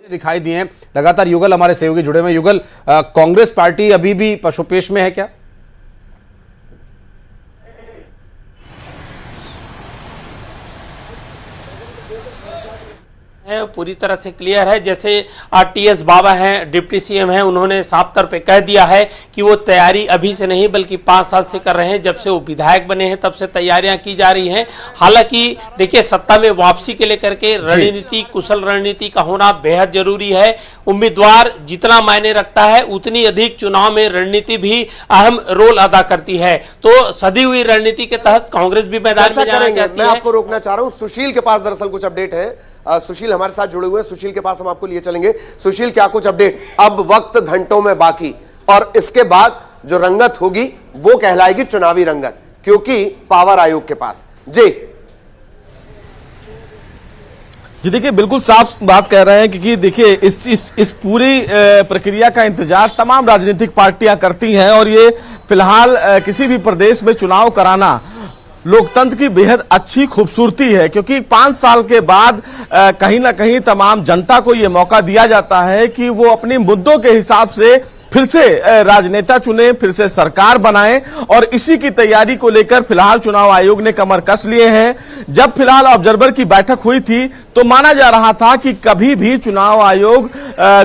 दिखाई दिए हैं। लगातार युगल हमारे सहयोगी जुड़े हुए। युगल, कांग्रेस पार्टी अभी भी पशुपेश में है क्या? है पूरी तरह से क्लियर है। जैसे टीएस बाबा हैं, डिप्टी सीएम हैं, उन्होंने साफ तौर पे कह दिया है कि वो तैयारी अभी से नहीं बल्कि 5 साल से कर रहे हैं। जब से वो विधायक बने हैं तब से तैयारियां की जा रही हैं। हालांकि देखिए, सत्ता में वापसी के लेकर के रणनीति, कुशल रणनीति का होना बेहद जरूरी है। उम्मीदवार जितना मायने रखता है उतनी अधिक चुनाव में रणनीति भी अहम रोल अदा करती है। तो सदी हुई रणनीति के तहत कांग्रेस भी मैदान में जाना चाहती है। मैं आपको रोकना चाह रहा हूं, सुशील के पास दरअसल कुछ अपडेट है। सुशील हमारे साथ जुड़े हुए हैं, सुशील के पास हम आपको लिए चलेंगे। सुशील, क्या कुछ अपडेट? अब वक्त घंटों में बाकी, और इसके बाद जो रंगत होगी वो कहलाएगी चुनावी रंगत, क्योंकि पावर आयोग के पास। जी देखिए, बिल्कुल साफ बात कह रहे हैं, क्योंकि देखिए इस पूरी प्रक्रिया का इंतजार तमाम राजनीतिक पार्टियां करती हैं, और ये फिलहाल किसी भी प्रदेश में चुनाव कराना लोकतंत्र की बेहद अच्छी खूबसूरती है, क्योंकि 5 साल के बाद कहीं ना कहीं तमाम जनता को यह मौका दिया जाता है कि वो अपने मुद्दों के हिसाब से फिर से राजनेता चुने, फिर से सरकार बनाएं, और इसी की तैयारी को लेकर फिलहाल चुनाव आयोग ने कमर कस लिए हैं। जब फिलहाल ऑब्जर्वर की बैठक हुई थी तो माना जा रहा था कि कभी भी चुनाव आयोग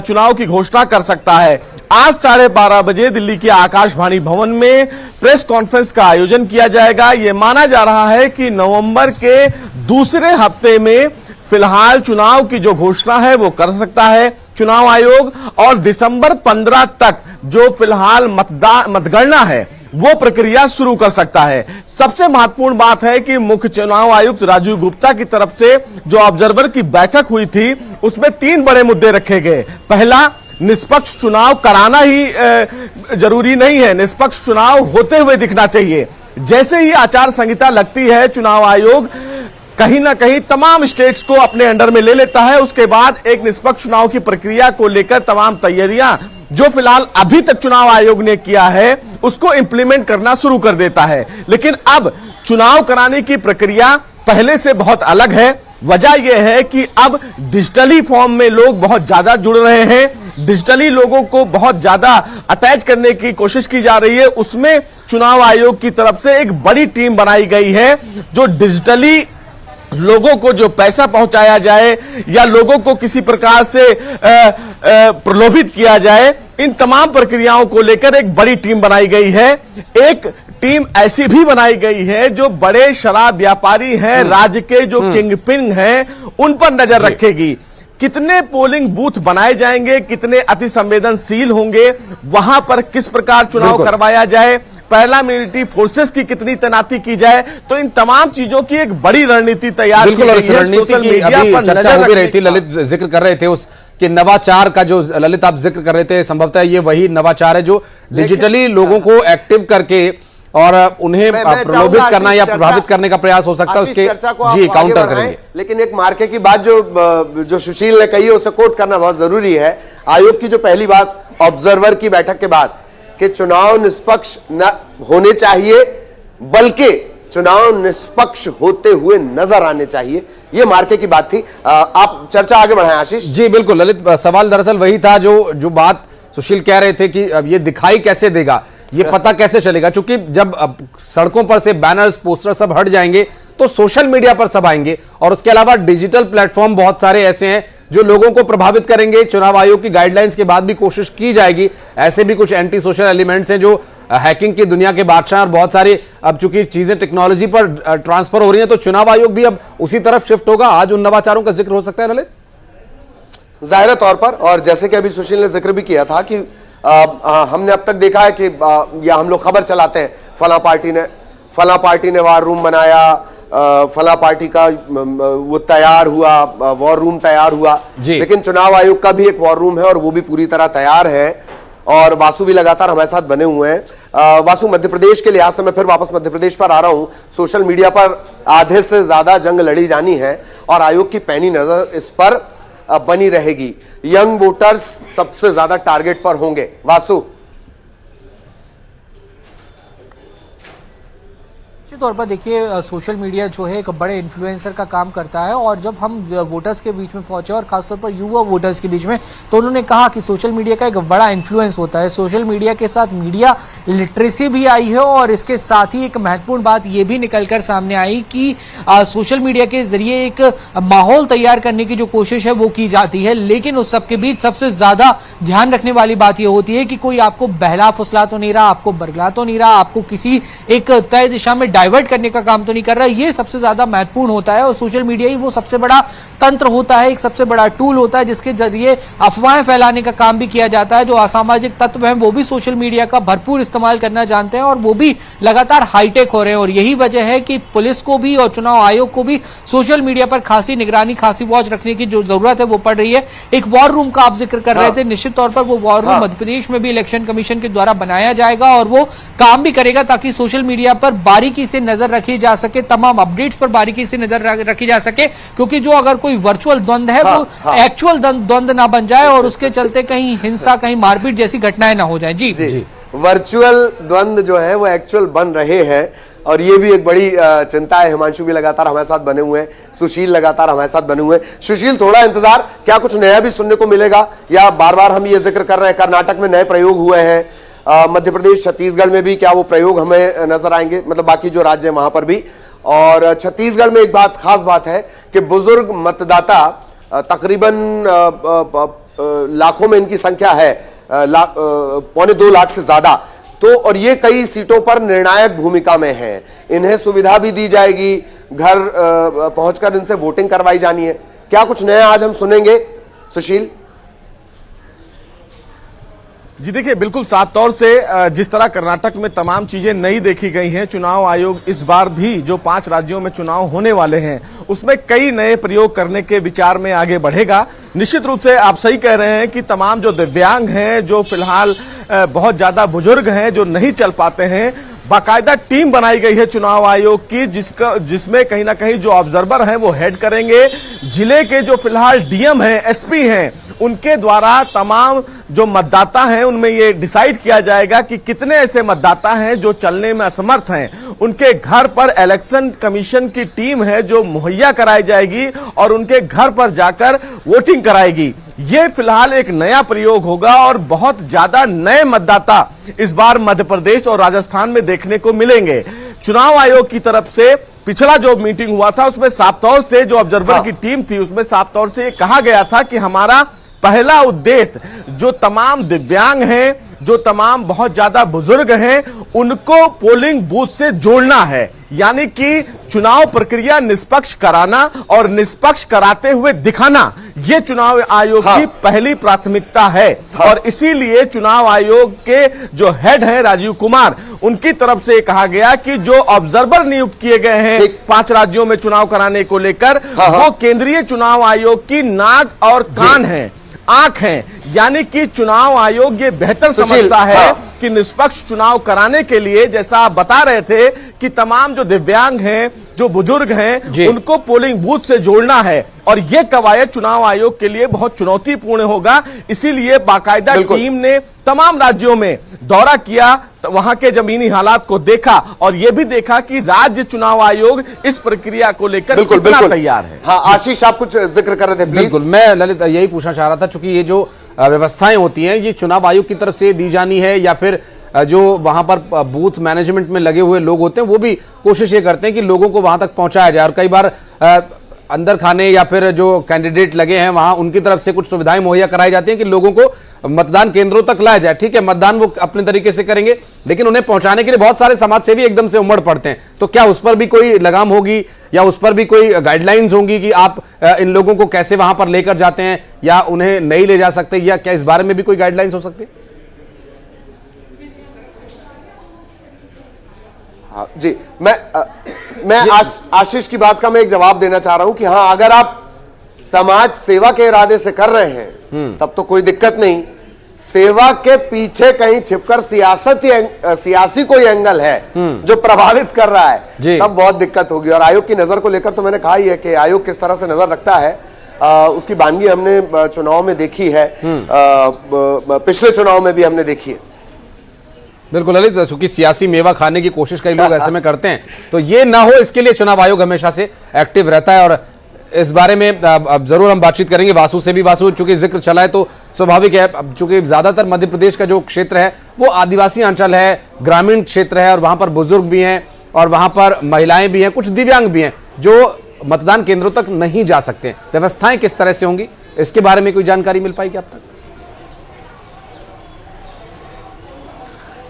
चुनाव की घोषणा कर सकता है। आज 12:30 बजे दिल्ली के आकाशवाणी भवन में प्रेस कॉन्फ्रेंस का आयोजन किया जाएगा। यह माना जा रहा है कि नवंबर के दूसरे हफ्ते में फिलहाल चुनाव की जो घोषणा है वो कर सकता है चुनाव आयोग, और दिसंबर 15 तक जो फिलहाल मतगणना है वो प्रक्रिया शुरू कर सकता है। सबसे महत्वपूर्ण बात है कि मुख्य चुनाव आयुक्त राजीव गुप्ता की तरफ से जो ऑब्जर्वर की बैठक हुई थी उसमें 3 बड़े मुद्दे रखे गए। पहला, निष्पक्ष चुनाव कराना ही जरूरी नहीं है, निष्पक्ष चुनाव होते हुए दिखना चाहिए। जैसे ही आचार संहिता लगती है, चुनाव आयोग कहीं ना कहीं तमाम स्टेट्स को अपने अंडर में ले लेता है। उसके बाद एक निष्पक्ष चुनाव की प्रक्रिया को लेकर तमाम तैयारियां जो फिलहाल अभी तक चुनाव आयोग ने किया है उसको इंप्लीमेंट करना शुरू कर देता है। लेकिन अब चुनाव कराने की प्रक्रिया पहले से बहुत अलग है। वजह यह है कि अब डिजिटली फॉर्म में लोग बहुत ज्यादा जुड़ रहे हैं, डिजिटली लोगों को बहुत ज्यादा अटैच करने की कोशिश की जा रही है। उसमें चुनाव आयोग की तरफ से एक बड़ी टीम बनाई गई है जो डिजिटली लोगों को जो पैसा पहुंचाया जाए या लोगों को किसी प्रकार से प्रलोभित किया जाए, इन तमाम प्रक्रियाओं को लेकर एक बड़ी टीम बनाई गई है। एक टीम ऐसी भी बनाई गई है जो बड़े शराब व्यापारी हैं, राज्य के जो किंगपिन हैं, उन पर नजर रखेगी। कितने पोलिंग बूथ बनाए जाएंगे, कितने अति संवेदनशील होंगे, वहां पर किस प्रकार चुनाव करवाया जाए, पहला मिलिट्री फोर्सेस की कितनी तैनाती की जाए, तो इन तमाम चीजों की एक बड़ी रणनीति तैयार की गई है। सोशल मीडिया पर चर्चा हो भी रही थी, ललित जिक्र कर रहे थे उस कि नवाचार का जो ललित आप जिक्र कर रहे थे, संभवतः ये वही नवाचार है जो डिजिटली लोगों को एक्टिव करके और उन्हें प्रलोभित करना या प्रभावित करने का प्रयास हो सकता है। उसके जी काउंटर करेंगे। लेकिन एक मार्के की बात जो सुशील ने कही है उसे कोट करना बहुत जरूरी है। आयोग की जो पहली बात ऑब्जर्वर की बैठक के बाद कि चुनाव निष्पक्ष न होने चाहिए बल्कि चुनाव निष्पक्ष होते हुए नजर आने चाहिए, यह मार्के की बात थी। आप चर्चा आगे बढ़ाएं आशीष जी। बिल्कुल ललित, सवाल दरअसल वही था जो बात सुशील कह रहे थे कि अब ये दिखाई कैसे देगा, ये पता कैसे चलेगा, क्योंकि जब सड़कों पर से बैनर्स पोस्टर सब हट जाएंगे तो सोशल मीडिया पर सब आएंगे, और उसके अलावा डिजिटल प्लेटफॉर्म बहुत सारे ऐसे हैं जो लोगों को प्रभावित करेंगे। चुनाव आयोग की गाइडलाइंस के बाद भी कोशिश की जाएगी। ऐसे भी कुछ एंटी सोशल एलिमेंट्स हैं जो हैकिंग की दुनिया के बादशाह, और बहुत सारी अब चूंकि चीजें टेक्नोलॉजी पर ट्रांसफर हो रही हैं तो चुनाव आयोग भी अब उसी तरफ शिफ्ट होगा। आज उन नवाचारों का जिक्र हो सकता है ललित, जाहिर तौर पर। और जैसे कि अभी सुशील ने जिक्र भी किया था कि हमने अब तक देखा है कि या हम लोग खबर चलाते हैं फला पार्टी ने वार रूम बनाया, फला पार्टी का वो तैयार हुआ, वॉर रूम तैयार हुआ, लेकिन चुनाव आयोग का भी एक वॉर रूम है और वो भी पूरी तरह तैयार है। और वासु भी लगातार हमारे साथ बने हुए हैं। वासु, मध्य प्रदेश के लिहाज से मैं फिर वापस मध्य प्रदेश पर आ रहा हूं। सोशल मीडिया पर आधे से ज्यादा जंग लड़ी जानी है और आयोग की पैनी नजर इस पर बनी रहेगी। यंग वोटर्स सबसे ज्यादा टारगेट पर होंगे। वासु, निश्चित तौर पर देखिए सोशल मीडिया जो है एक बड़े इन्फ्लुएंसर का काम करता है और जब हम वोटर्स के बीच में पहुंचे और खासतौर पर युवा वोटर्स के बीच में तो उन्होंने कहा कि सोशल मीडिया का एक बड़ा इन्फ्लुएंस होता है। सोशल मीडिया के साथ मीडिया लिटरेसी भी आई है और इसके साथ ही एक महत्वपूर्ण बात यह भी निकलकर सामने आई कि सोशल मीडिया के जरिए एक माहौल तैयार करने की जो कोशिश है वो की जाती है, लेकिन उस सबके बीच सबसे ज्यादा ध्यान रखने वाली बात यह होती है कि कोई आपको बहला फुसला तो नहीं रहा, आपको बरगला तो नहीं रहा, आपको किसी एक तय दिशा में डाइवर्ट करने का काम तो नहीं कर रहा। ये सबसे ज्यादा महत्वपूर्ण होता है और सोशल मीडिया ही वो सबसे बड़ा तंत्र होता है, एक सबसे बड़ा टूल होता है जिसके जरिए अफवाहें फैलाने का काम भी किया जाता है। जो असामाजिक तत्व हैं वो भी सोशल मीडिया का भरपूर इस्तेमाल करना जानते हैं और वो भी लगातार हाईटेक हो रहे हैं और यही वजह है कि पुलिस को भी और चुनाव आयोग को भी सोशल मीडिया पर खासी निगरानी, खासी वॉच रखने की जो जरूरत है वो पड़ रही है। एक वॉर रूम का आप जिक्र कर रहे थे, निश्चित तौर पर वो वॉर रूम मध्य प्रदेश में भी इलेक्शन कमीशन के द्वारा बनाया जाएगा और वो काम भी करेगा ताकि सोशल मीडिया पर बारीकी से नजर रखी जा सके, तमाम अपडेट्स पर बारीकी से नजर रखी जा सके, क्योंकि जो अगर कोई वर्चुअल द्वंद है वो एक्चुअल द्वंद ना बन जाए और उसके चलते कहीं हिंसा, कहीं मारपीट जैसी घटनाएं ना हो जाए। जी वर्चुअल द्वंद जो है वो एक्चुअल बन रहे हैं और ये भी एक बड़ी चिंता है। हिमांशु भी लगातार हमारे साथ बने हुए हैं, सुशील लगातार हमारे साथ बने हुए हैं। सुशील, थोड़ा इंतजार, क्या कुछ नया भी सुनने को मिलेगा या बार बार हम ये जिक्र कर रहे हैं कर्नाटक में नए प्रयोग हुए हैं, मध्य प्रदेश छत्तीसगढ़ में भी क्या वो प्रयोग हमें नजर आएंगे, मतलब बाकी जो राज्य है वहां पर भी। और छत्तीसगढ़ में एक खास बात है कि बुजुर्ग मतदाता तकरीबन लाखों में इनकी संख्या है, 1.25 लाख से ज्यादा, तो और ये कई सीटों पर निर्णायक भूमिका में है। इन्हें सुविधा भी दी जाएगी, घर पहुंचकर इनसे वोटिंग करवाई जानी है। क्या कुछ नया आज हम सुनेंगे सुशील? जी देखिए, बिल्कुल साफ तौर से जिस तरह कर्नाटक में तमाम चीजें नई देखी गई हैं, चुनाव आयोग इस बार भी जो 5 राज्यों में चुनाव होने वाले हैं उसमें कई नए प्रयोग करने के विचार में आगे बढ़ेगा। निश्चित रूप से आप सही कह रहे हैं कि तमाम जो दिव्यांग हैं, जो फिलहाल बहुत ज्यादा बुजुर्ग हैं, जो नहीं चल पाते हैं, बाकायदा टीम बनाई गई है चुनाव आयोग की जिसमें कहीं ना कहीं जो ऑब्जर्वर हैं वो हेड करेंगे। जिले के जो फिलहाल डीएम हैं, एसपी हैं, उनके द्वारा तमाम जो मतदाता हैं उनमें ये डिसाइड किया जाएगा कि कितने ऐसे मतदाता हैं जो चलने में असमर्थ हैं। उनके घर पर इलेक्शन कमीशन की टीम है जो मुहैया कराई जाएगी और उनके घर पर जाकर वोटिंग कराएगी। ये फिलहाल एक नया प्रयोग होगा और बहुत ज्यादा नए मतदाता इस बार मध्य प्रदेश और राजस्थान में देखने को मिलेंगे। चुनाव आयोग की तरफ से पिछला जो मीटिंग हुआ था उसमें साफ तौर से जो ऑब्जर्वर की टीम थी उसमें साफ तौर से कहा गया था कि हमारा पहला उद्देश्य जो तमाम दिव्यांग हैं, जो तमाम बहुत ज्यादा बुजुर्ग हैं, उनको पोलिंग बूथ से जोड़ना है, यानी कि चुनाव प्रक्रिया निष्पक्ष कराना और निष्पक्ष कराते हुए दिखाना, ये चुनाव आयोग की पहली प्राथमिकता है। और इसीलिए चुनाव आयोग के जो हेड हैं राजीव कुमार, उनकी तरफ से कहा गया कि जो ऑब्जर्वर नियुक्त किए गए हैं 5 राज्यों में चुनाव कराने को लेकर, वो केंद्रीय चुनाव आयोग की नाक और कान है, आंख है, यानी कि चुनाव आयोग ये बेहतर समझता है कि निष्पक्ष चुनाव कराने के लिए, जैसा आप बता रहे थे कि तमाम जो दिव्यांग हैं, जो बुजुर्ग हैं, उनको पोलिंग बूथ से जोड़ना है और ये कवायद चुनाव आयोग के लिए बहुत चुनौतीपूर्ण होगा। इसीलिए बाकायदा टीम ने तमाम राज्यों में दौरा किया, वहां के जमीनी हालात को देखा और यह भी देखा कि राज्य चुनाव आयोग इस प्रक्रिया को लेकर कितना तैयार है। हाँ आशीष, आप कुछ जिक्र कर रहे थे प्लीज। बिल्कुल, मैं ललित यही पूछना चाह रहा था, चूंकि ये जो व्यवस्थाएं होती हैं ये चुनाव आयोग की तरफ से दी जानी है या फिर जो वहां पर बूथ मैनेजमेंट में लगे हुए लोग होते हैं वो भी कोशिश ये करते हैं कि लोगों को वहां तक पहुंचाया जाए, और कई बार अंदर खाने या फिर जो कैंडिडेट लगे हैं वहां उनकी तरफ से कुछ सुविधाएं मुहैया कराई जाती हैं कि लोगों को मतदान केंद्रों तक लाया जाए। ठीक है, मतदान वो अपने तरीके से करेंगे, लेकिन उन्हें पहुंचाने के लिए बहुत सारे समाज सेवी एकदम से उमड़ पड़ते हैं। तो क्या उस पर भी कोई लगाम होगी या उस पर भी कोई गाइडलाइंस होंगी कि आप इन लोगों को कैसे वहां पर लेकर जाते हैं या उन्हें नहीं ले जा सकते, या क्या इस बारे में भी कोई गाइडलाइंस हो सकती है? हाँ जी, मैं आशीष की बात का मैं एक जवाब देना चाह रहा हूं कि हाँ, अगर आप समाज सेवा के इरादे से कर रहे हैं तब तो कोई दिक्कत नहीं। सेवा के पीछे कहीं छिपकर सियासी कोई एंगल है जो प्रभावित कर रहा है, तब बहुत दिक्कत होगी। और आयोग की नजर को लेकर तो मैंने कहा ही है कि आयोग किस तरह से नजर रखता है, उसकी बानगी हमने चुनाव में देखी है, पिछले चुनाव में भी हमने देखी है। बिल्कुल ललित, क्योंकि सियासी मेवा खाने की कोशिश कई लोग ऐसे में करते हैं, तो ये ना हो इसके लिए चुनाव आयोग हमेशा से एक्टिव रहता है। और इस बारे में अब जरूर हम बातचीत करेंगे वासु से भी। वासु, चूंकि जिक्र चला है तो स्वाभाविक है, अब चूंकि ज्यादातर मध्य प्रदेश का जो क्षेत्र है वो आदिवासी अंचल है, ग्रामीण क्षेत्र है, और वहां पर बुजुर्ग भी हैं और वहां पर महिलाएं भी हैं, कुछ दिव्यांग भी हैं जो मतदान केंद्रों तक नहीं जा सकते। व्यवस्थाएं किस तरह से होंगी, इसके बारे में कोई जानकारी मिल पाएगी अब तक?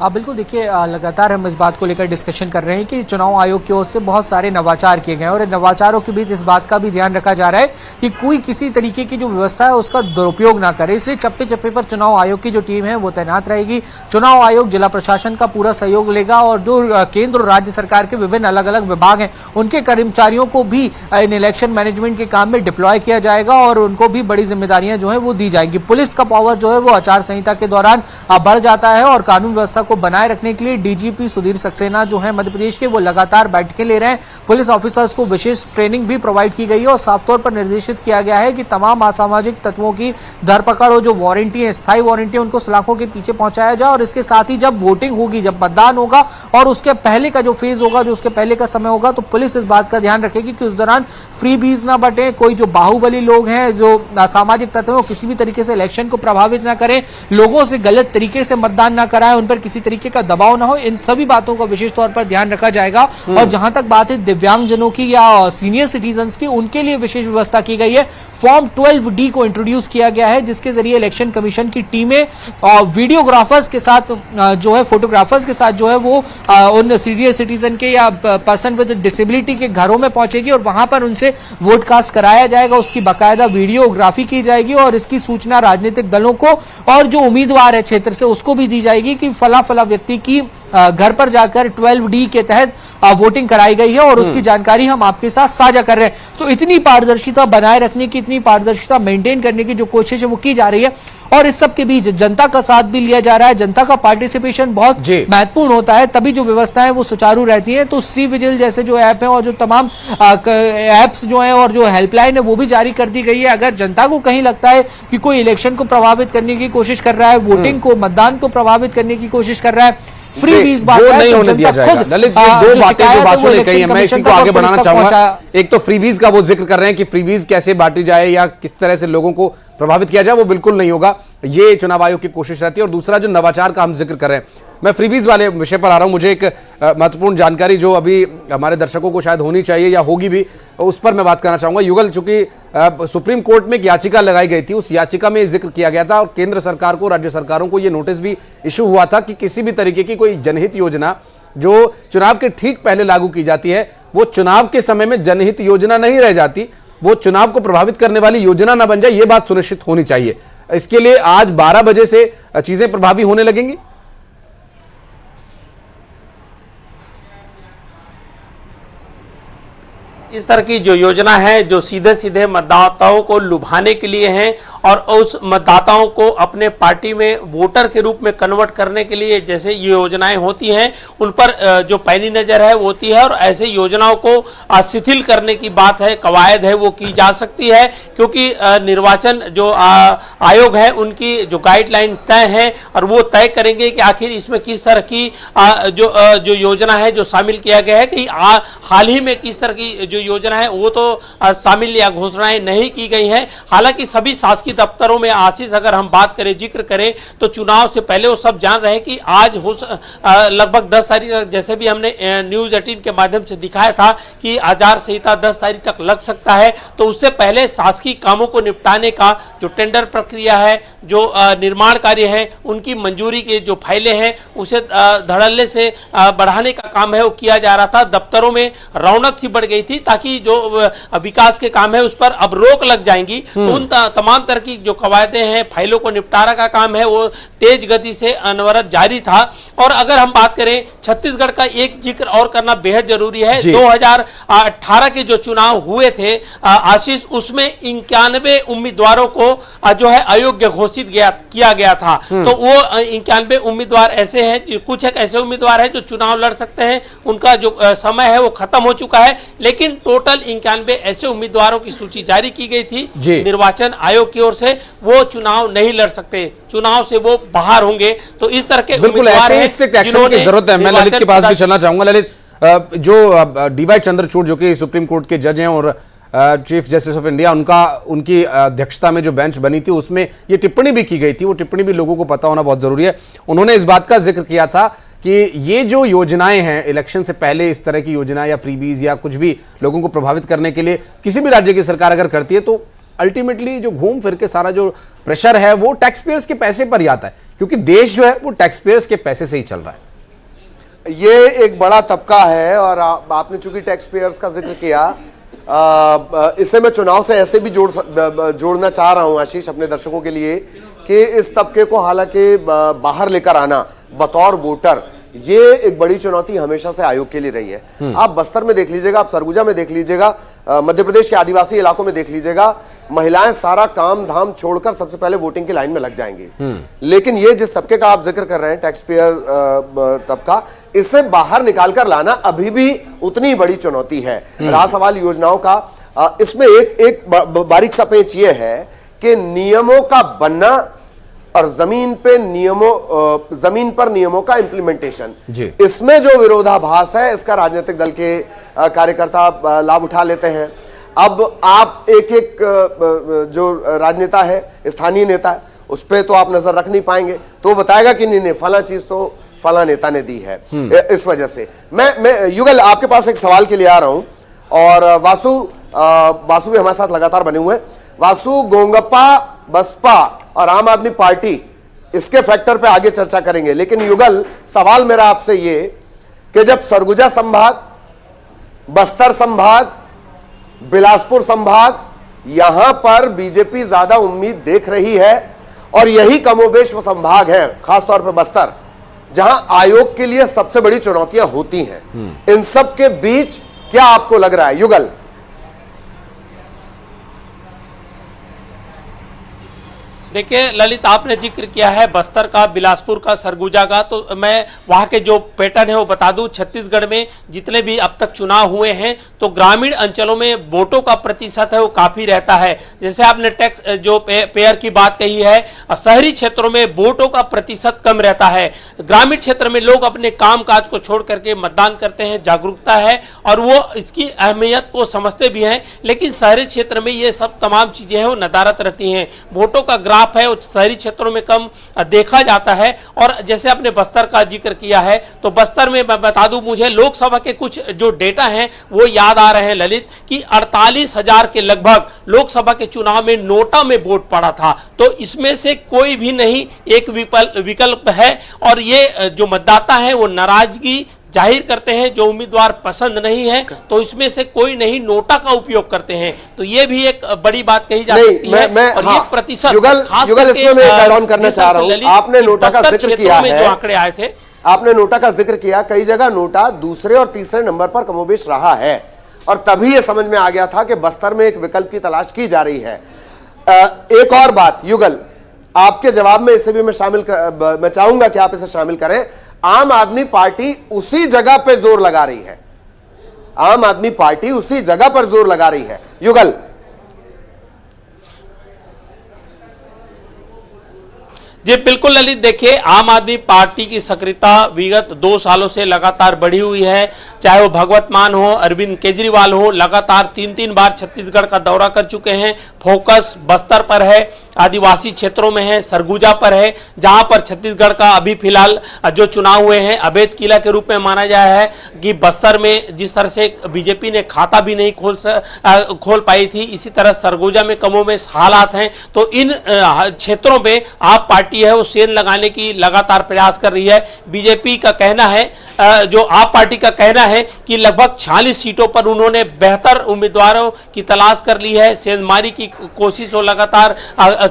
बिल्कुल, देखिए लगातार हम इस बात को लेकर डिस्कशन कर रहे हैं कि चुनाव आयोग की ओर से बहुत सारे नवाचार किए गए हैं और इन नवाचारों के बीच इस बात का भी ध्यान रखा जा रहा है कि कोई किसी तरीके की जो व्यवस्था है उसका दुरुपयोग ना करे। इसलिए चप्पे चप्पे पर चुनाव आयोग की जो टीम है वो तैनात रहेगी। चुनाव आयोग जिला प्रशासन का पूरा सहयोग लेगा और जो केंद्र और राज्य सरकार के विभिन्न अलग अलग विभाग हैं उनके कर्मचारियों को भी इन इलेक्शन मैनेजमेंट के काम में डिप्लॉय किया जाएगा और उनको भी बड़ी जिम्मेदारियां जो है वो दी जाएंगी। पुलिस का पावर जो है वो आचार संहिता के दौरान बढ़ जाता है और कानून व्यवस्था को बनाए रखने के लिए डीजीपी सुधीर सक्सेना जो है मध्य प्रदेश के, वो लगातार बैठकें ले रहे हैं। पुलिस ऑफिसर्स को विशेष ट्रेनिंग भी प्रोवाइड की गई है और साफ तौर पर निर्देशित किया गया है कि तमाम असामाजिक तत्वों की धरपकड़ और जो वारंटी है, स्थायी वारंटी है, उनको सलाखों के पीछे पहुंचाया जाए। और इसके साथ ही जब वोटिंग होगी, जब मतदान होगा और उसके पहले का जो फेज होगा, जो उसके पहले का समय होगा, तो पुलिस इस बात का ध्यान रखेगी कि उस दौरान फ्री बीज ना बटे, कोई जो बाहुबली लोग हैं, जो असामाजिक तत्व हैं, किसी भी तरीके से इलेक्शन को प्रभावित ना करें, लोगों से गलत तरीके से मतदान ना कराएं, उन पर किसी तरीके का दबाव ना हो। इन सभी बातों का विशेष तौर पर ध्यान रखा जाएगा। और जहां तक बात है दिव्यांगजनों की या सीनियर सिटीजन्स की, उनके लिए विशेष व्यवस्था की गई है। फॉर्म 12D को इंट्रोड्यूस किया गया है जिसके जरिए इलेक्शन कमीशन की टीमें वीडियोग्राफर्स के साथ जो है, फोटोग्राफर्स के साथ जो है वो उन सीनियर सिटीजन के या पर्सन विद डिसेबिलिटी के घरों में पहुंचेगी और वहां पर उनसे वोट कास्ट कराया जाएगा। उसकी बाकायदा वीडियोग्राफी की जाएगी और इसकी सूचना राजनीतिक दलों को और जो उम्मीदवार है क्षेत्र से उसको भी दी जाएगी कि फला फला व्यक्ति की घर पर जाकर 12D के तहत वोटिंग कराई गई है और उसकी जानकारी हम आपके साथ साझा कर रहे हैं। तो इतनी पारदर्शिता बनाए रखने की, इतनी पारदर्शिता मेंटेन करने की जो कोशिश है वो की जा रही है और इस सब के बीच जनता का साथ भी लिया जा रहा है। जनता का पार्टिसिपेशन बहुत महत्वपूर्ण होता है, तभी जो व्यवस्थाएं वो सुचारू रहती हैं। तो सी विजिल जैसे जो ऐप है और जो तमाम ऐप्स जो है और जो हेल्पलाइन है वो भी जारी कर दी गई है। अगर जनता को कहीं लगता है कि कोई इलेक्शन को प्रभावित करने की कोशिश कर रहा है, वोटिंग को, मतदान को प्रभावित करने की कोशिश कर रहा है, फ्री बीज वो नहीं होने दिया जाएगा। ललित, ये दो बातें जो वासु ने कही है, मैं इसी को आगे बढ़ाना चाहूंगा। एक तो फ्रीबीज का वो जिक्र कर रहे हैं कि फ्रीबीज कैसे बांटी जाए या किस तरह से लोगों को प्रभावित किया जाए, वो बिल्कुल नहीं होगा, ये चुनाव आयोग की कोशिश रहती है। और दूसरा जो नवाचार का हम जिक्र कर रहे हैं, मैं फ्रीबीज वाले विषय पर आ रहा हूं। मुझे एक महत्वपूर्ण जानकारी जो अभी हमारे दर्शकों को शायद होनी चाहिए या होगी भी, उस पर मैं बात करना चाहूंगा। युगल, चूंकि सुप्रीम कोर्ट में एक याचिका लगाई गई थी, उस याचिका में जिक्र किया गया था और केंद्र सरकार को, राज्य सरकारों को यह नोटिस भी इशू हुआ था कि किसी भी तरीके की कोई जनहित योजना जो चुनाव के ठीक पहले लागू की जाती है, वो चुनाव के समय में जनहित योजना नहीं रह जाती, वो चुनाव को प्रभावित करने वाली योजना ना बन जाए, ये बात सुनिश्चित होनी चाहिए। इसके लिए आज 12 बजे से चीजें प्रभावी होने लगेंगी। इस तरह की जो योजना है जो सीधे सीधे मतदाताओं को लुभाने के लिए है और उस मतदाताओं को अपने पार्टी में वोटर के रूप में कन्वर्ट करने के लिए जैसे ये योजनाएं होती हैं उन पर जो पैनी नजर है वो होती है और ऐसे योजनाओं को शिथिल करने की बात है, कवायद है वो की जा सकती है क्योंकि निर्वाचन जो आयोग है उनकी जो गाइडलाइन तय है और वो तय करेंगे कि आखिर इसमें किस तरह की जो योजना है जो शामिल किया गया है कि हाल ही में किस तरह की जो योजना है वो तो शामिल या घोषणाएं नहीं की गई हैं। हालांकि सभी शासकीय दफ्तरों में आशीष अगर हम बात करें, जिक्र करें तो चुनाव से पहले वो सब जान रहे हैं कि आज हो लगभग 10 तारीख तक, जैसे भी हमने न्यूज 18 के माध्यम से दिखाया था कि आचार संहिता 10 तारीख तक लग सकता है, तो उससे पहले शासकीय कामों को निपटाने का जो टेंडर प्रक्रिया है, जो निर्माण कार्य है, उनकी मंजूरी के जो फाइलें हैं उसे धड़ल्ले से बढ़ाने का काम है वो किया जा रहा था। दफ्तरों में रौनक सी बढ़ गई थी ताकि जो विकास के काम है उस पर अब रोक लग जाएंगी। उन तमाम तरह की जो कवायदें हैं, फाइलों को निपटारा का काम है वो तेज गति से अनवरत जारी था। और अगर हम बात करें छत्तीसगढ़ का एक जिक्र और करना बेहद जरूरी है। 2018 के जो चुनाव हुए थे आशीष, उसमें 91 उम्मीदवारों को जो है अयोग्य घोषित किया गया था। तो वो 91 उम्मीदवार ऐसे हैं, कुछ एक ऐसे उम्मीदवार हैं जो चुनाव लड़ सकते हैं, उनका जो समय है वो खत्म हो चुका है, लेकिन टोटल 91 ऐसे उम्मीदवारों की सूची जारी की गई थी जी। निर्वाचन आयोग की ओर से, वो चुनाव नहीं लड़ सकते, चुनाव से वो बाहर होंगे। तो इस तरह के बिल्कुल ऐसे स्ट्रिक्ट एक्शन की जरूरत है। मैं ललित के पास भी चलना चाहूंगा। ललित, जो डीवाई चंद्रचूड़ जो कि सुप्रीम कोर्ट के जज हैं और चीफ जस्टिस ऑफ इंडिया, उनकी अध्यक्षता में जो बेंच बनी थी उसमें ये टिप्पणी भी की गई थी। वो टिप्पणी भी लोगों को पता होना बहुत जरूरी है। उन्होंने इस बात का जिक्र किया था कि ये जो योजनाएं हैं इलेक्शन से पहले, इस तरह की योजनाएं या फ्रीबीज या कुछ भी लोगों को प्रभावित करने के लिए किसी भी राज्य की सरकार अगर करती है, तो अल्टीमेटली जो घूम फिर के सारा जो प्रेशर है वो टैक्स पेयर्स के पैसे पर ही आता है, क्योंकि देश जो है वो टैक्स पेयर्स के पैसे से ही चल रहा है। ये एक बड़ा तबका है और आपने चूंकि टैक्स पेयर्स का जिक्र किया, इसे मैं चुनाव से ऐसे भी जोड़ना चाह रहा हूं आशीष अपने दर्शकों के लिए कि इस तबके को हालांकि बाहर लेकर आना बतौर वोटर, ये एक बड़ी चुनौती हमेशा से आयोग के लिए रही है। आप बस्तर में देख लीजिएगा, आप सरगुजा में देख लीजिएगा, मध्य प्रदेश के आदिवासी इलाकों में देख लीजिएगा, महिलाएं सारा काम धाम छोड़कर सबसे पहले वोटिंग की लाइन में लग जाएंगी। लेकिन ये जिस तबके का आप जिक्र कर रहे हैं, टैक्स पेयर तबका, इसे बाहर निकालकर लाना अभी भी उतनी बड़ी चुनौती है। रहा सवाल योजनाओं का, इसमें एक बारीक सा पेच ये है कि नियमों का बनना और जमीन पर नियमों का इंप्लीमेंटेशन, इसमें जो विरोधाभास है इसका राजनीतिक दल के कार्यकर्ता लाभ उठा लेते हैं। अब आप एक जो राजनेता है, स्थानीय नेता है, उस पर तो आप नजर रख नहीं पाएंगे, तो वो बताएगा कि नहीं फला चीज तो फला नेता ने दी है। इस वजह से मैं युगल आपके पास एक सवाल के लिए आ रहा हूं, और वासु भी हमारे साथ लगातार बने हुए हैं। वासु, गोंगप्पा, बसपा और आम आदमी पार्टी, इसके फैक्टर पे आगे चर्चा करेंगे, लेकिन युगल सवाल मेरा आपसे ये कि जब सरगुजा संभाग, बस्तर संभाग, बिलासपुर संभाग, यहां पर बीजेपी ज्यादा उम्मीद देख रही है, और यही कमोबेश वो संभाग है, खासतौर पर बस्तर, जहां आयोग के लिए सबसे बड़ी चुनौतियां होती हैं, इन सब के बीच क्या आपको लग रहा है युगल? देखिए ललित, आपने जिक्र किया है बस्तर का, बिलासपुर का, सरगुजा का, तो मैं वहां के जो पैटर्न है वो बता दूं। छत्तीसगढ़ में जितने भी अब तक चुनाव हुए हैं तो ग्रामीण अंचलों में वोटों का प्रतिशत है वो काफी रहता है। जैसे आपने टैक्स जो पेयर की बात कही है, शहरी क्षेत्रों में वोटों का प्रतिशत कम रहता है। ग्रामीण क्षेत्र में लोग अपने काम काज को छोड़ करके मतदान करते हैं, जागरूकता है और वो इसकी अहमियत को समझते भी हैं। लेकिन शहरी क्षेत्र में ये सब तमाम चीजें हैं वो नदारत रहती हैं। वोटों का है वो शहरी क्षेत्रों में कम देखा जाता है। और जैसे आपने बस्तर का जिक्र किया है, तो बस्तर में मैं बता दूं, मुझे लोकसभा के कुछ जो डेटा हैं वो याद आ रहे हैं ललित, कि 48,000 के लगभग लोकसभा के चुनाव में नोटा में वोट पड़ा था। तो इसमें से कोई भी नहीं एक विकल्प है, और ये जो मतदाता है वो नाराजगी जाहिर करते हैं, जो उम्मीदवार पसंद नहीं है तो इसमें से कोई नहीं नोटा का उपयोग करते हैं। तो ये भी एक बड़ी बात कही जा सकती है। और ये प्रतिशत युगल इसमें मैं ऐड ऑन करना चाह रहा हूं। आपने नोटा का जिक्र किया है, जो आंकड़े आए थे, आपने नोटा का जिक्र किया, कई जगह नोटा दूसरे और तीसरे नंबर पर कमोबेश रहा है, और तभी यह समझ में आ गया था कि बस्तर में एक विकल्प की तलाश की जा रही है। एक और बात युगल, आपके जवाब में इसे भी मैं चाहूंगा कि आप इसे शामिल करें। आम आदमी पार्टी उसी जगह पे जोर लगा रही है, आम आदमी पार्टी उसी जगह पर जोर लगा रही है युगल। जी बिल्कुल ललित, देखिए आम आदमी पार्टी की सक्रियता विगत 2 सालों से लगातार बढ़ी हुई है। चाहे वो भगवत मान हो, अरविंद केजरीवाल हो, लगातार 3-3 बार छत्तीसगढ़ का दौरा कर चुके हैं। फोकस बस्तर पर है, आदिवासी क्षेत्रों में है, सरगुजा पर है, जहां पर छत्तीसगढ़ का अभी फिलहाल जो चुनाव हुए हैं अवैध किला के रूप में माना जाया है कि बस्तर में जिस तरह से बीजेपी ने खाता भी नहीं खोल पाई थी, इसी तरह सरगुजा में कमोबेश हालात हैं। तो इन क्षेत्रों में आप पार्टी है वो सेल लगाने की लगातार प्रयास कर रही है। बीजेपी का कहना है, जो आप पार्टी का कहना है कि लगभग 46 सीटों पर उन्होंने बेहतर उम्मीदवारों की तलाश कर ली है। सेंधमारी की कोशिश वो लगातार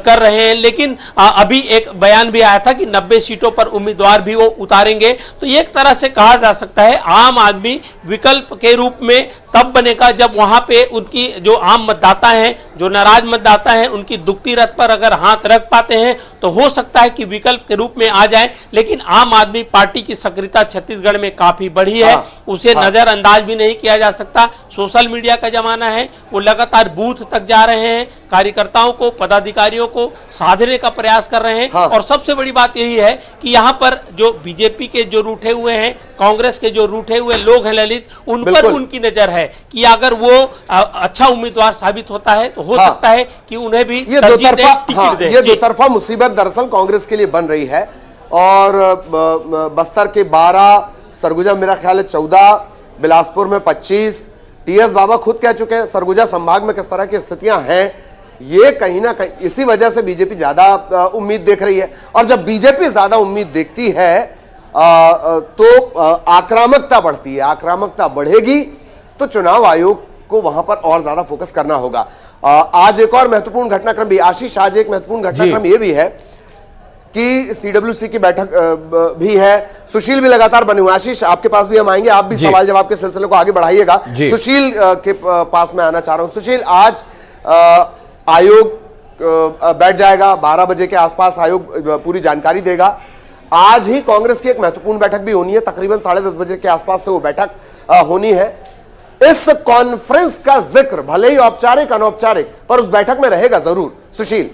कर रहे हैं, लेकिन अभी एक बयान भी आया था कि 90 सीटों पर उम्मीदवार भी वो उतारेंगे। तो एक तरह से कहा जा सकता है आम आदमी विकल्प के रूप में तब बनेगा जब वहां पे उनकी जो आम मतदाता हैं, जो नाराज मतदाता हैं, उनकी दुखती रथ पर अगर हाथ रख पाते हैं तो हो सकता है कि विकल्प के रूप में आ जाए। लेकिन आम आदमी पार्टी की सक्रियता छत्तीसगढ़ में काफी बढ़ी है, उसे नजरअंदाज भी नहीं किया जा सकता। सोशल मीडिया का जमाना है, वो लगातार बूथ तक जा रहे हैं, कार्यकर्ताओं को, पदाधिकारियों को साधने का प्रयास कर रहे हैं। और सबसे बड़ी बात यही है कि यहाँ पर जो बीजेपी के जो रूठे हुए हैं, कांग्रेस के जो रूठे हुए लोग हैं ललित, उन पर उनकी नजर है कि अगर वो अच्छा उम्मीदवार साबित होता है तो हो सकता है कि उन्हें भी ये दोतरफा मुसीबत दरअसल कांग्रेस के लिए बन रही है। और बस्तर के 12, सरगुजा मेरा ख्याल है 14, बिलासपुर में 25, टीएस बाबा खुद कह चुके हैं सरगुजा संभाग में किस तरह की स्थितियां हैं। ये कहीं ना कहीं इसी वजह से बीजेपी ज्यादा उम्मीद देख रही है। और जब बीजेपी ज्यादा उम्मीद देखती है तो आक्रामकता बढ़ती है। आक्रामकता बढ़ेगी तो चुनाव आयोग को वहां पर और ज्यादा फोकस करना होगा। आज एक और महत्वपूर्ण घटनाक्रम भी, आशीष, आज एक महत्वपूर्ण घटनाक्रम यह भी है कि सीडब्ल्यूसी की बैठक भी है। सुशील भी लगातार बने हुए। आशीष, आपके पास भी हम आएंगे, आप भी सवाल जवाब के सिलसिले को आगे बढ़ाइएगा। सुशील के पास मैं आना चाह रहा हूं। सुशील, आज आयोग बैठ जाएगा, 12 बजे के आसपास आयोग पूरी जानकारी देगा। आज ही कांग्रेस की एक महत्वपूर्ण बैठक भी होनी है, तकरीबन 10:30 बजे के आसपास से वो बैठक होनी है। इस कॉन्फ्रेंस का जिक्र भले ही औपचारिक अनौपचारिक पर उस बैठक में रहेगा जरूर। सुशील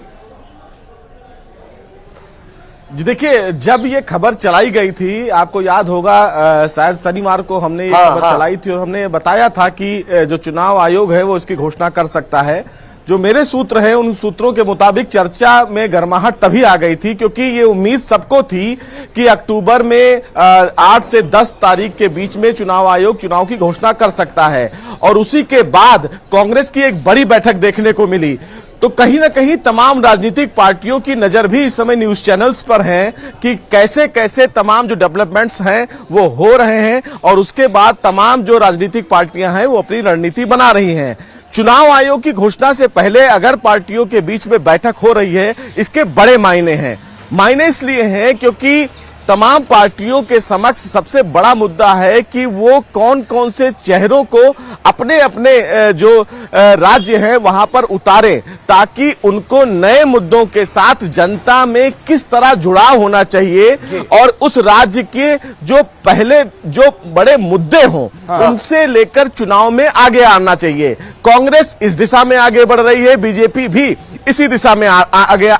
जी, देखिए, जब ये खबर चलाई गई थी, आपको याद होगा शायद शनिवार को हमने ये खबर चलाई थी और हमने बताया था कि जो चुनाव आयोग है वो इसकी घोषणा कर सकता है। जो मेरे सूत्र हैं उन सूत्रों के मुताबिक चर्चा में गर्माहट तभी आ गई थी क्योंकि ये उम्मीद सबको थी कि अक्टूबर में 8 से 10 तारीख के बीच में चुनाव आयोग चुनाव की घोषणा कर सकता है। और उसी के बाद कांग्रेस की एक बड़ी बैठक देखने को मिली। तो कहीं ना कहीं तमाम राजनीतिक पार्टियों की नजर भी इस समय न्यूज चैनल्स पर है कि कैसे कैसे तमाम जो डेवलपमेंट्स हैं वो हो रहे हैं और उसके बाद तमाम जो राजनीतिक पार्टियां हैं वो अपनी रणनीति बना रही हैं। चुनाव आयोग की घोषणा से पहले अगर पार्टियों के बीच में बैठक हो रही है, इसके बड़े मायने हैं। मायने इसलिए हैं क्योंकि तमाम पार्टियों के समक्ष सबसे बड़ा मुद्दा है कि वो कौन कौन से चेहरों को अपने अपने जो राज्य हैं वहां पर उतारें ताकि उनको नए मुद्दों के साथ जनता में किस तरह जुड़ाव होना चाहिए और उस राज्य के जो पहले जो बड़े मुद्दे हों उनसे लेकर चुनाव में आगे आना चाहिए। कांग्रेस इस दिशा में आगे बढ़ रही है, बीजेपी भी इसी दिशा में आगे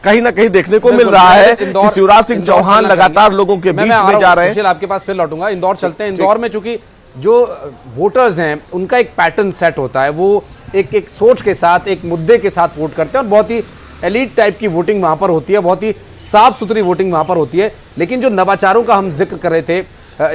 कहीं ना कहीं देखने को मिल रहा है कि शिवराज सिंह चौहान लगातार लोगों के बीच में जा रहे हैं। आपके पास फिर लौटूंगा, इंदौर चलते हैं। इंदौर में चूंकि जो वोटर्स हैं उनका एक पैटर्न सेट होता है, वो एक सोच के साथ, एक मुद्दे के साथ वोट करते हैं और बहुत ही एलीट टाइप की वोटिंग वहां पर होती है, बहुत ही साफ सुथरी वोटिंग वहां पर होती है। लेकिन जो नवाचारों का हम जिक्र कर रहे थे,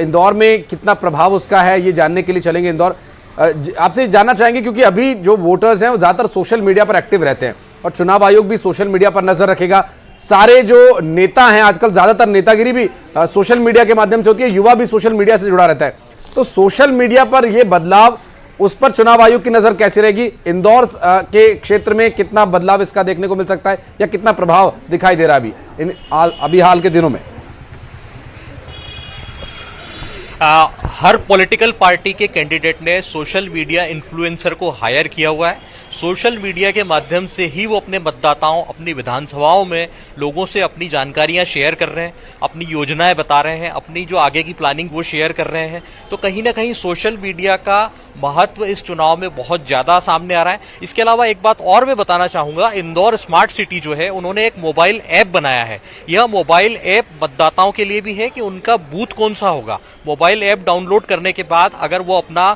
इंदौर में कितना प्रभाव उसका है ये जानने के लिए चलेंगे इंदौर। आपसे जानना चाहेंगे क्योंकि अभी जो वोटर्स हैं वो ज्यादातर सोशल मीडिया पर एक्टिव रहते हैं और चुनाव आयोग भी सोशल मीडिया पर नजर रखेगा। सारे जो नेता हैं आजकल, ज्यादातर नेतागिरी भी सोशल मीडिया के माध्यम से होती है, युवा भी सोशल मीडिया से जुड़ा रहता है। तो सोशल मीडिया पर यह बदलाव, उस पर चुनाव आयोग की नजर कैसी रहेगी? इंदौर के क्षेत्र में कितना बदलाव इसका देखने को मिल सकता है या कितना प्रभाव दिखाई दे रहा है अभी हाल के दिनों में? हर पॉलिटिकल पार्टी के कैंडिडेट ने सोशल मीडिया इन्फ्लुएंसर को हायर किया हुआ है। सोशल मीडिया के माध्यम से ही वो अपने मतदाताओं, अपनी विधानसभाओं में लोगों से अपनी जानकारियां शेयर कर रहे हैं, अपनी योजनाएं बता रहे हैं, अपनी जो आगे की प्लानिंग वो शेयर कर रहे हैं। तो कहीं ना कहीं सोशल मीडिया का महत्व इस चुनाव में बहुत ज़्यादा सामने आ रहा है। इसके अलावा एक बात और मैं बताना चाहूँगा, इंदौर स्मार्ट सिटी जो है उन्होंने एक मोबाइल ऐप बनाया है। यह मोबाइल ऐप मतदाताओं के लिए भी है कि उनका बूथ कौन सा होगा। मोबाइल ऐप डाउनलोड करने के बाद अगर वो अपना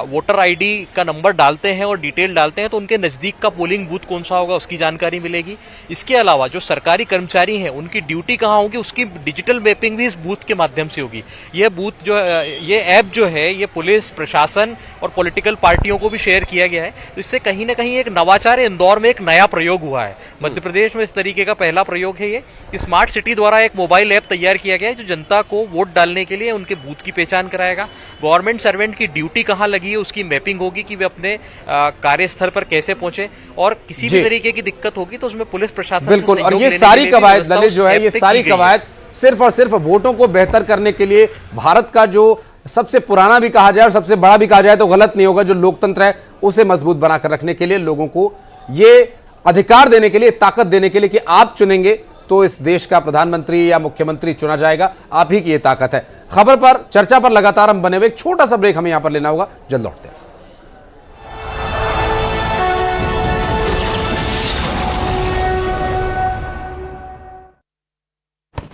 वोटर आईडी का नंबर डालते हैं और डिटेल डालते हैं तो उनके नज़दीक का पोलिंग बूथ कौन सा होगा उसकी जानकारी मिलेगी। इसके अलावा जो सरकारी कर्मचारी हैं उनकी ड्यूटी कहाँ होगी उसकी डिजिटल मैपिंग भी इस बूथ के माध्यम से होगी। यह बूथ जो ये ऐप जो है ये पुलिस प्रशासन और पॉलिटिकल पार्टियों को भी शेयर किया गया है। तो इससे कहीं ना कहीं एक नवाचार इंदौर में एक नया प्रयोग हुआ है। मध्य प्रदेश में इस तरीके का पहला प्रयोग है ये। स्मार्ट सिटी द्वारा एक मोबाइल ऐप तैयार किया गया है जो जनता को वोट डालने के लिए उनके बूथ की पहचान कराएगा। गवर्नमेंट सर्वेंट की ड्यूटी कहाँ लगी है उसकी मैपिंग होगी कि वे अपने कार्यस्थल पर कैसे पहुंचे, और किसी भी तरीके की दिक्कत होगी तो उसमें पुलिस प्रशासन बिल्कुल। और ये सारी कवायद ललित जो है, ये सारी कवायद सिर्फ और सिर्फ वोटों को बेहतर करने के लिए, भारत का जो सबसे पुराना भी कहा जाए और सबसे बड़ा भी कहा जाए तो गलत नहीं होगा, जो लोकतंत्र है उसे मजबूत बनाकर रखने के लिए, लोगों को ये अधिकार देने के लिए, ताकत देने के लिए कि आप चुनेंगे तो इस देश का प्रधानमंत्री या मुख्यमंत्री चुना जाएगा। आप ही की ये ताकत है। खबर पर, चर्चा पर लगातार हम बने हुए, एक छोटा सा ब्रेक हमें यहां पर लेना होगा, जल्द लौटते हैं।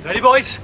Ready, boys?